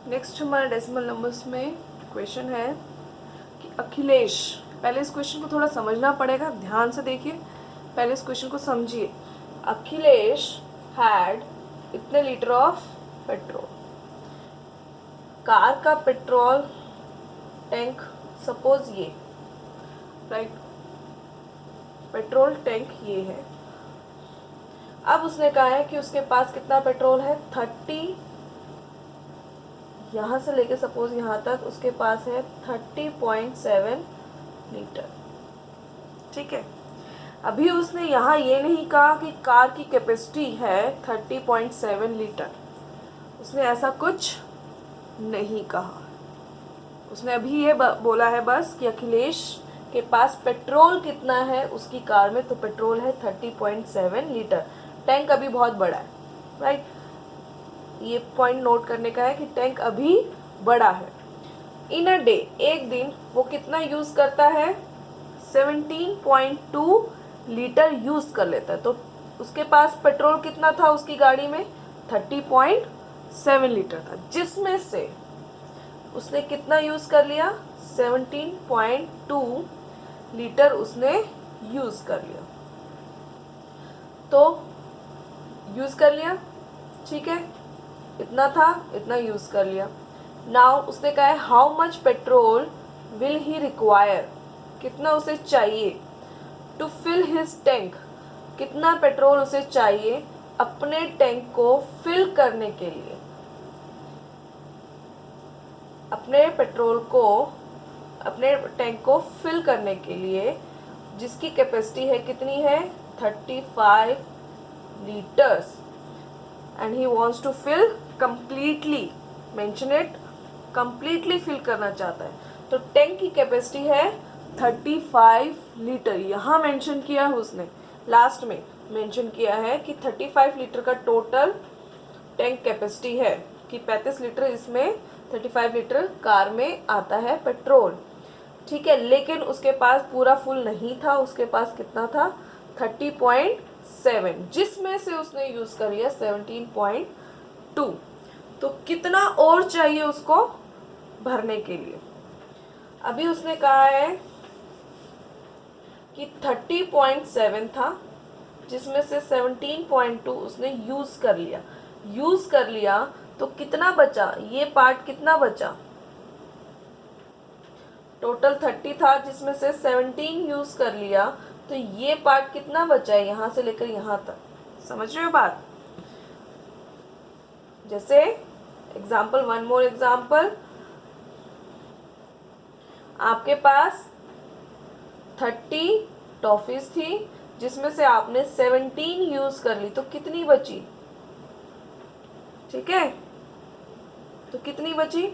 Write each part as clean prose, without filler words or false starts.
Next हमारे decimal numbers में question है कि अखिलेश, पहले इस क्वेश्चन को थोड़ा समझना पड़ेगा, ध्यान से देखिए, पहले इस क्वेश्चन को समझिए। अखिलेश हैड इतने लीटर ऑफ पेट्रोल। कार का पेट्रोल टैंक सपोज ये, राइट, पेट्रोल टैंक ये है। अब उसने कहा है कि उसके पास कितना पेट्रोल है, 30, यहाँ से लेके सपोज यहाँ तक उसके पास है 30.7 लीटर। ठीक है, अभी उसने यहाँ ये नहीं कहा कि कार की कैपेसिटी है 30.7 लीटर, उसने ऐसा कुछ नहीं कहा। उसने अभी ये बोला है बस कि अखिलेश के पास पेट्रोल कितना है उसकी कार में, तो पेट्रोल है 30.7 लीटर। टैंक अभी बहुत बड़ा है, राइट, ये पॉइंट नोट करने का है कि टैंक अभी बड़ा है। इन अ डे, एक दिन वो कितना यूज़ करता है, 17.2 लीटर यूज़ कर लेता है। तो उसके पास पेट्रोल कितना था उसकी गाड़ी में, 30.7 लीटर था, जिसमें से उसने कितना यूज़ कर लिया, 17.2 लीटर उसने यूज़ कर लिया। तो यूज़ कर लिया, ठीक है, इतना था, इतना यूज़ कर लिया। नाउ उसने कहा है how much petrol will he require, कितना उसे चाहिए, टू फिल हिज टैंक, कितना पेट्रोल उसे चाहिए अपने टैंक को फिल करने के लिए, अपने पेट्रोल को, अपने टैंक को फिल करने के लिए, जिसकी कैपेसिटी है कितनी है, 35 litres, and he wants to fill completely, mention it, completely fill करना चाहता है। तो टैंक की कैपेसिटी है 35 लीटर, यहाँ मेंशन किया है उसने, लास्ट में मेंशन किया है कि 35 लीटर का टोटल टैंक कैपेसिटी है, कि 35 लीटर इसमें 35 लीटर कार में आता है पेट्रोल। ठीक है, लेकिन उसके पास पूरा फुल नहीं था, उसके पास कितना था, 30.7, जिसमें से उसने यूज़ कर लिया 17.2। तो कितना और चाहिए उसको भरने के लिए। अभी उसने कहा है कि 30.7 था, जिसमें से 17.2 उसने यूज़ कर लिया। यूज़ कर लिया तो कितना बचा, ये पार्ट कितना बचा, टोटल 30 था जिसमें से 17 यूज़ कर लिया, तो ये पार्ट कितना बचा है यहाँ से लेकर यहाँ तक। समझ रहे हो बात। जैसे एग्जाम्पल, वन मोर एग्जाम्पल, आपके पास 30 टॉफीज थी जिसमें से आपने 17 यूज़ कर ली, तो कितनी बची, ठीक है, तो कितनी बची,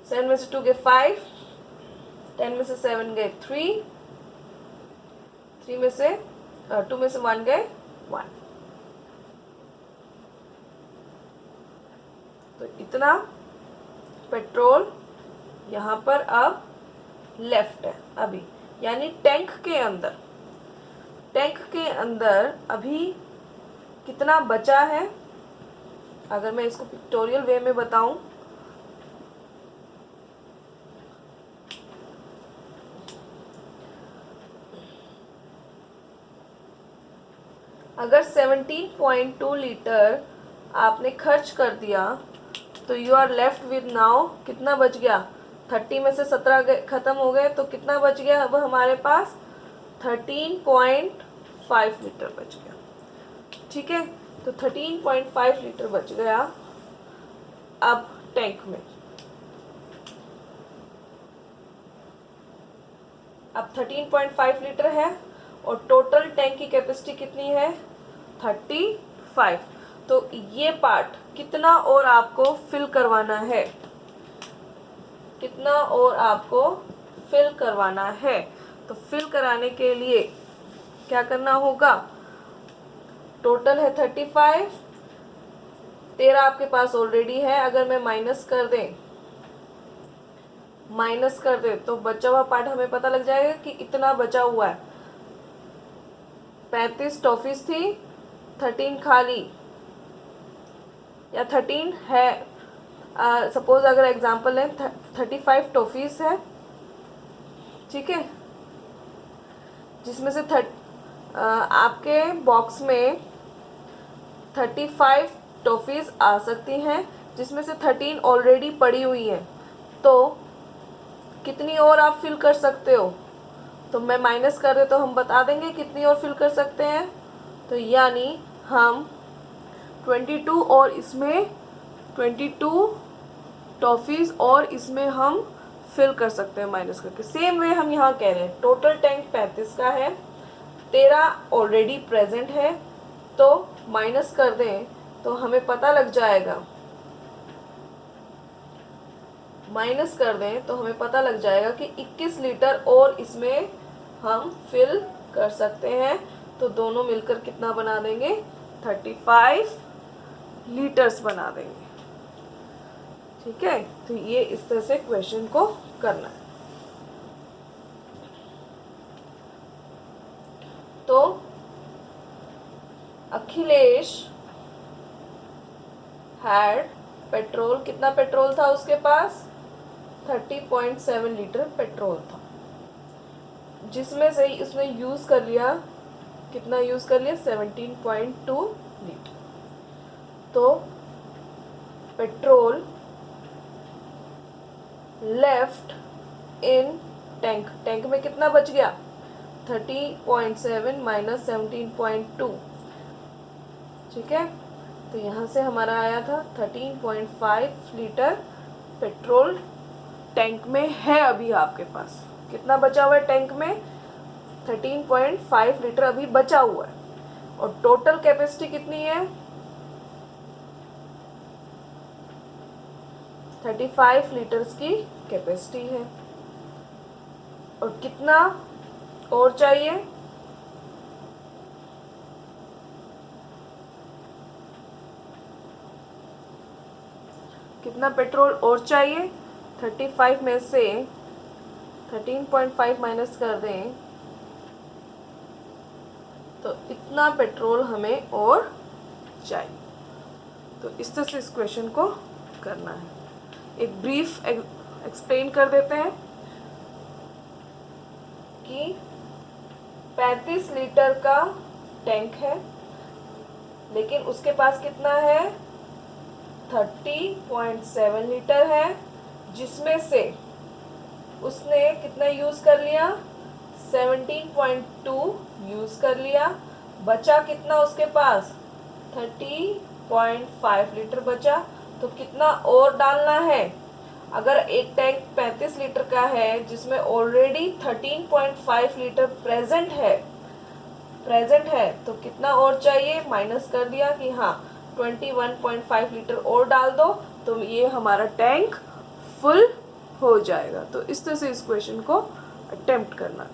7 में से 2 गए 5, 10 में से 7 गए 3, 3 में से 2 में से 1 गए 1, तो इतना पेट्रोल यहाँ पर अब लेफ्ट है अभी, यानी टैंक के अंदर, टैंक के अंदर अभी कितना बचा है। अगर मैं इसको पिक्टोरियल वे में बताऊं, अगर 17.2 लीटर आपने खर्च कर दिया, तो you are left with now, कितना बच गया, 30 में से 17 खत्म हो गए, तो कितना बच गया अब हमारे पास, 13.5 लीटर बच गया। ठीक है, तो 13.5 लीटर बच गया अब टैंक में। अब 13.5 लीटर है और टोटल टैंक की कैपेसिटी कितनी है, 35। तो ये पार्ट कितना और आपको फिल करवाना है, कितना और आपको फिल करवाना है। तो फिल कराने के लिए क्या करना होगा, टोटल है 35, 13 आपके पास ऑलरेडी है, अगर मैं माइनस कर दे तो बचा हुआ पार्ट हमें पता लग जाएगा कि इतना बचा हुआ है। 35 टॉफीज थी, 13 खाली, या 13 है, सपोज अगर एग्जांपल है 35 टॉफ़ीज़ है, ठीक है, जिसमें से आपके बॉक्स में 35 टॉफ़ीज़ आ सकती हैं, जिसमें से 13 ऑलरेडी पड़ी हुई हैं, तो कितनी और आप फिल कर सकते हो? तो मैं माइनस कर दे तो हम बता देंगे कितनी और फिल कर सकते हैं। तो यानी हम 22 और इसमें 22 टॉफ़ीज़ और इसमें हम फिल कर सकते हैं माइनस करके। सेम वे हम यहाँ कह रहे हैं टोटल टैंक 35 का है, 13 ऑलरेडी प्रेजेंट है, तो माइनस कर दें तो हमें पता लग जाएगा, माइनस कर दें तो हमें पता लग जाएगा कि 21 लीटर और इसमें हम फिल कर सकते हैं। तो दोनों मिलकर कितना बना देंगे? 35 लीटर्स बना देंगे। ठीक है, तो ये इस तरह से क्वेश्चन को करना है। तो अखिलेश हैड पेट्रोल, कितना पेट्रोल था उसके पास? 30.7 लीटर पेट्रोल था, जिसमें से उसने यूज़ कर लिया, कितना यूज़ कर लिया? 17.2 लीटर। तो petrol left in tank, tank में कितना बच गया? 30.7 माइनस 17.2, ठीक है। तो यहाँ से हमारा आया था 13.5 लीटर पेट्रोल टैंक में है अभी आपके पास। कितना बचा हुआ है टैंक में? 13.5 लीटर अभी बचा हुआ है। और टोटल कैपेसिटी कितनी है? 35 लीटर्स की कैपेसिटी है। और कितना और चाहिए? कितना पेट्रोल और चाहिए? 35 में से 13.5 माइनस कर दें तो इतना पेट्रोल हमें और चाहिए। तो इस तरह से इस क्वेश्चन को करना है। एक ब्रीफ एक्सप्लेन कर देते हैं कि 35 लीटर का टैंक है, लेकिन उसके पास कितना है? 30.7 लीटर है, जिसमें से उसने कितना यूज़ कर लिया? 17.2 यूज़ कर लिया। बचा कितना उसके पास? 30.5 लीटर बचा। तो कितना और डालना है? अगर एक टैंक 35 लीटर का है जिसमें ऑलरेडी 13.5 लीटर प्रेजेंट है, तो कितना और चाहिए? माइनस कर दिया कि हाँ 21.5 लीटर और डाल दो, तो ये हमारा टैंक फुल हो जाएगा। तो इस तरह से इस क्वेश्चन को अटेम्प्ट करना।